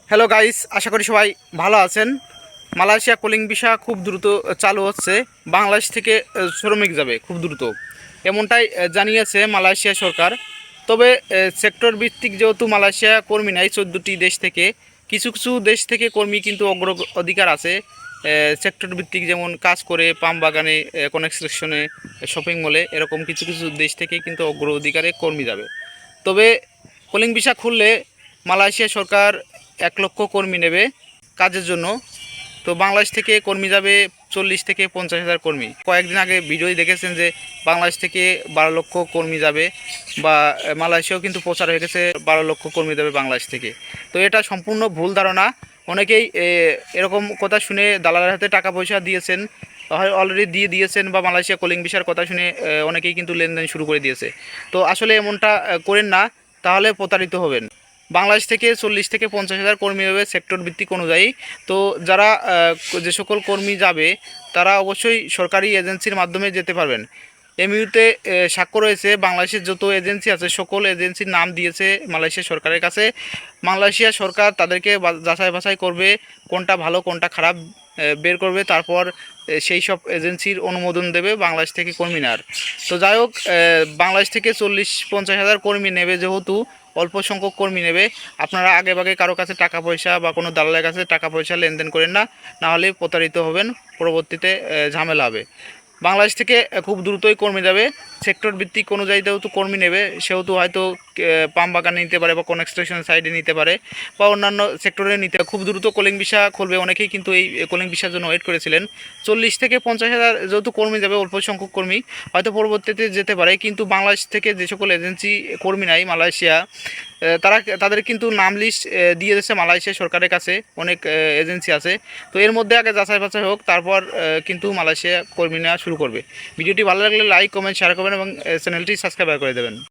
Hello guys, আশা করি সবাই ভালো আছেন। মালয়েশিয়া কলিং ভিসা খুব দ্রুত চালু হচ্ছে। বাংলাদেশ থেকে শ্রমিক যাবে খুব দ্রুত, এমনটাই জানিয়েছে মালয়েশিয়া সরকার। তবে সেক্টর ভিত্তিক যেহেতু মালয়েশিয়া কর্মী নাই 14টি দেশ থেকে, কিছু কিছু দেশ থেকে কর্মী কিন্তু অধিকার আছে সেক্টর ভিত্তিক, যেমন কাজ করে পাম বাগানে, কনস্ট্রাকশনে, শপিং মলে, এরকম কিছু কিছু দেশ থেকে কিন্তু অগ্রাধিকারে কর্মী যাবে। তবে কলিং ভিসা খুললে মালয়েশিয়া সরকার 1 লক্ষ কর্মী নেবে কাজের জন্য। তো বাংলাদেশ থেকে কর্মী যাবে 40 থেকে 50 হাজার কর্মী। কয়েকদিন আগে ভিডিও দেখেছেন যে বাংলাদেশ থেকে 12 লক্ষ কর্মী যাবে, বা মালয়েশিয়াও কিন্তু প্রচার হয়ে গেছে 12 লক্ষ কর্মী যাবে বাংলাদেশ থেকে। তো এটা সম্পূর্ণ ভুল ধারণা। অনেকেই এরকম কথা শুনে দালালের হাতে টাকা পয়সা দিয়েছেন, অলরেডি দিয়ে দিয়েছেন, বা মালয়েশিয়া কলিং ভিসার কথা শুনে অনেকেই কিন্তু লেনদেন শুরু করে দিয়েছে। তো আসলে এমনটা করেন না, তাহলে প্রতারিত হবেন। বাংলাদেশ থেকে 40 থেকে 50 হাজার কর্মী হবে সেক্টর ভিত্তিক অনুযায়ী। তো যারা যে সকল কর্মী যাবে তারা অবশ্যই সরকারি এজেন্সির মাধ্যমে যেতে পারবেন। এমইউতে স্বাক্ষর রয়েছে, বাংলাদেশের যত এজেন্সি আছে সকল এজেন্সির নাম দিয়েছে মালয়েশিয়া সরকারের কাছে। মালয়েশিয়া সরকার তাদেরকে যাচাই বাছাই করবে, কোনটা ভালো কোনটা খারাপ বের করবে, তারপর সেই সব এজেন্সির অনুমোদন দেবে বাংলাদেশ থেকে কর্মী নেওয়ার। তো যাই হোক, বাংলাদেশ থেকে 40-50 হাজার কর্মী নেবে, যেহেতু অল্প সংখ্যক কর্মী নেবে, আপনারা আগে ভাগে কারো কাছে টাকা পয়সা বা কোনো দালালের কাছে টাকা পয়সা লেনদেন করেন না, নাহলে প্রতারিত হবেন, পরবর্তীতে ঝামেলা হবে। বাংলাদেশ থেকে খুব দ্রুতই কর্মী যাবে। সেক্টর ভিত্তিক অনুযায়ী যেহেতু কর্মী নেবে, সেহেতু হয়তো পাম বাগানে নিতে পারে, বা কনস্ট্রাকশন সাইডে নিতে পারে, বা অন্যান্য সেক্টরে নিতে খুব দ্রুত কলিং ভিসা খুলবে। অনেকেই কিন্তু এই কলিং ভিসার জন্য ওয়েট করেছিলেন। 40 থেকে 50 হাজার যেহেতু কর্মী যাবে, অল্প সংখ্যক কর্মী হয়তো পরবর্তীতে যেতে পারে, কিন্তু বাংলাদেশ থেকে যে সকল এজেন্সি কর্মী নাই মালয়েশিয়া, তাদের কিন্তু নাম লিস্ট দিয়ে দিয়েছে মালয়েশিয়া সরকারের কাছে। অনেক এজেন্সি আছে, তো এর মধ্যে আগে যাচাই বাছাই হোক, তারপর কিন্তু মালয়েশিয়া কর্মী নেওয়া শুরু করবে। ভিডিওটি ভালো লাগলে লাইক কমেন্ট শেয়ার করবেন এবং চ্যানেলটি সাবস্ক্রাইব করে দেবেন।